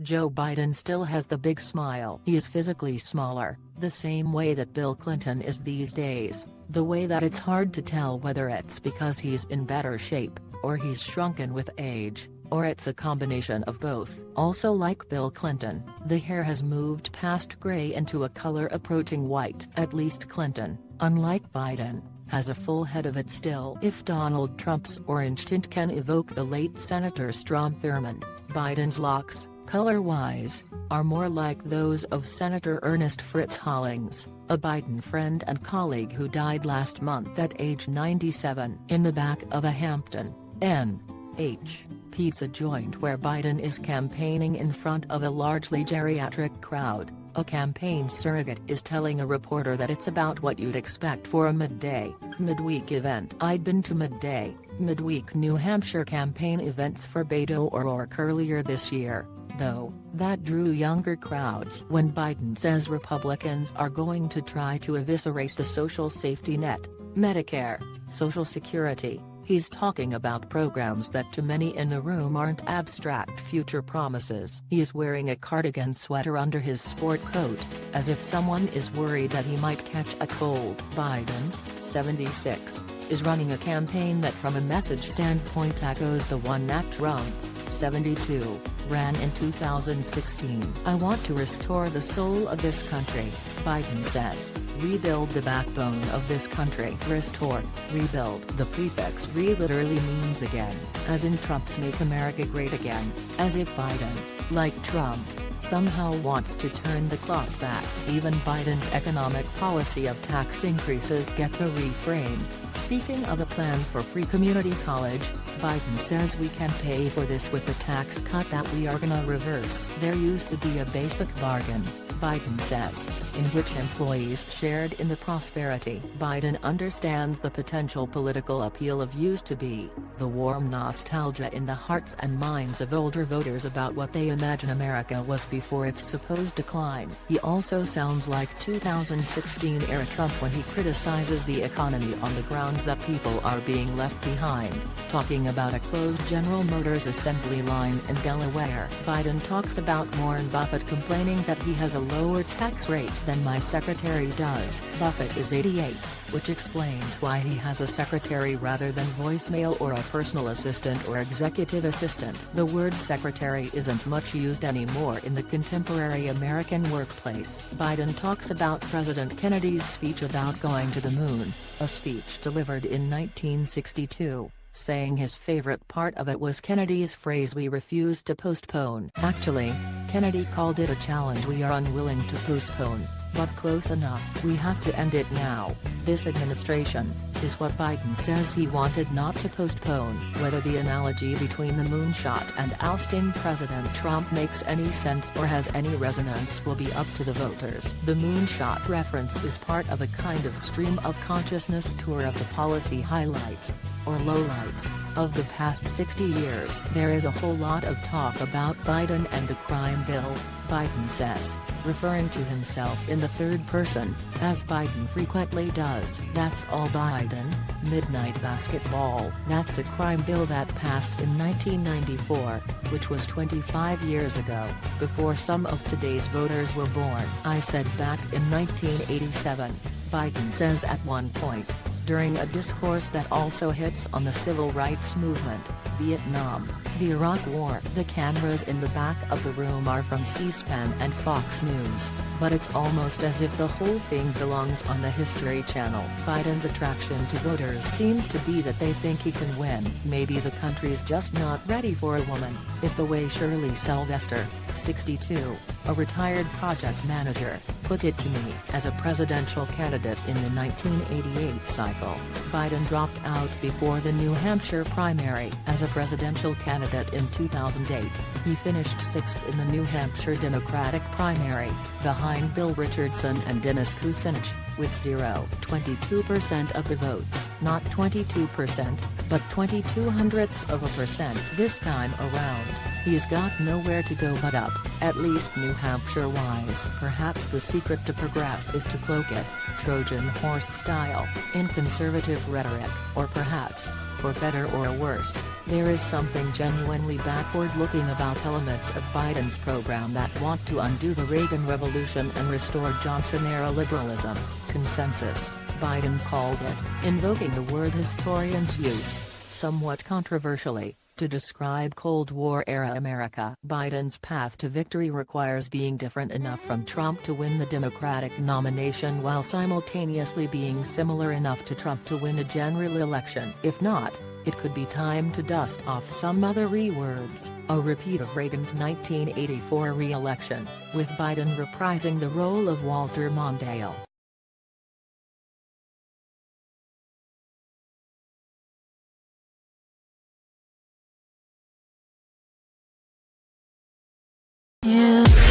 Joe Biden still has the big smile. He is physically smaller, the same way that Bill Clinton is these days, the way that it's hard to tell whether it's because he's in better shape, or he's shrunken with age, or it's a combination of both. Also, like Bill Clinton, the hair has moved past gray into a color approaching white. At least Clinton, unlike Biden, has a full head of it still. If Donald Trump's orange tint can evoke the late Senator Strom Thurmond, Biden's locks, color-wise, are more like those of Senator Ernest Fritz Hollings, a Biden friend and colleague who died last month at age 97. In the back of a Hampton, N.H. pizza joint where Biden is campaigning in front of a largely geriatric crowd, a campaign surrogate is telling a reporter that it's about what you'd expect for a midweek event. I'd been to midweek New Hampshire campaign events for Beto O'Rourke earlier this year, though, that drew younger crowds. When Biden says Republicans are going to try to eviscerate the social safety net, Medicare, Social Security, he's talking about programs that to many in the room aren't abstract future promises. He is wearing a cardigan sweater under his sport coat, as if someone is worried that he might catch a cold. Biden, 76, is running a campaign that from a message standpoint echoes the one that Trump, 72, ran in 2016. I want to restore the soul of this country, Biden says, rebuild the backbone of this country. Restore, rebuild. The prefix re literally means again, as in Trump's Make America Great Again, as if Biden, like Trump, somehow wants to turn the clock back. Even Biden's economic policy of tax increases gets a reframe. Speaking of a plan for free community college, Biden says we can pay for this with the tax cut that we are gonna reverse. There used to be a basic bargain, Biden says, in which employees shared in the prosperity. Biden understands the potential political appeal of used to be, the warm nostalgia in the hearts and minds of older voters about what they imagine America was before its supposed decline. He also sounds like 2016-era Trump when he criticizes the economy on the grounds that people are being left behind, talking about a closed General Motors assembly line in Delaware. Biden talks about Warren Buffett complaining that he has a lower tax rate than my secretary does. Buffett is 88, which explains why he has a secretary rather than voicemail or a personal assistant or executive assistant. The word secretary isn't much used anymore in the contemporary American workplace. Biden talks about President Kennedy's speech about going to the moon, a speech delivered in 1962. Saying his favorite part of it was Kennedy's phrase "we refuse to postpone." Actually, Kennedy called it a challenge we are unwilling to postpone, but close enough. We have to end it now. This administration, is what Biden says he wanted not to postpone. Whether the analogy between the moonshot and ousting President Trump makes any sense or has any resonance will be up to the voters. The moonshot reference is part of a kind of stream of consciousness tour of the policy highlights, or lowlights, of the past 60 years. There is a whole lot of talk about Biden and the crime bill, Biden says, referring to himself in the third person, as Biden frequently does. That's all Biden. Midnight basketball. That's a crime bill that passed in 1994, which was 25 years ago, before some of today's voters were born. I said back in 1987, Biden says at one point, during a discourse that also hits on the civil rights movement, Vietnam, the Iraq War. The cameras in the back of the room are from C-SPAN and Fox News, but it's almost as if the whole thing belongs on the History Channel. Biden's attraction to voters seems to be that they think he can win. Maybe the country's just not ready for a woman, if the way Shirley Sylvester, 62, a retired project manager, put it to me. As a presidential candidate in the 1988 cycle, Biden dropped out before the New Hampshire primary. As a presidential candidate in 2008, he finished sixth in the New Hampshire Democratic primary, behind Bill Richardson and Dennis Kucinich, with 0.22% of the votes. Not 22%, but 0.22%. This time around, he's got nowhere to go but up, at least New Hampshire-wise. Perhaps the secret to progress is to cloak it, Trojan horse style, in conservative rhetoric, or perhaps, for better or worse, there is something genuinely backward-looking about elements of Biden's program that want to undo the Reagan Revolution and restore Johnson-era liberalism, consensus, Biden called it, invoking the word historians use, somewhat controversially, to describe Cold War-era America. Biden's path to victory requires being different enough from Trump to win the Democratic nomination while simultaneously being similar enough to Trump to win a general election. If not, it could be time to dust off some other words, a repeat of Reagan's 1984 re-election, with Biden reprising the role of Walter Mondale. Yeah.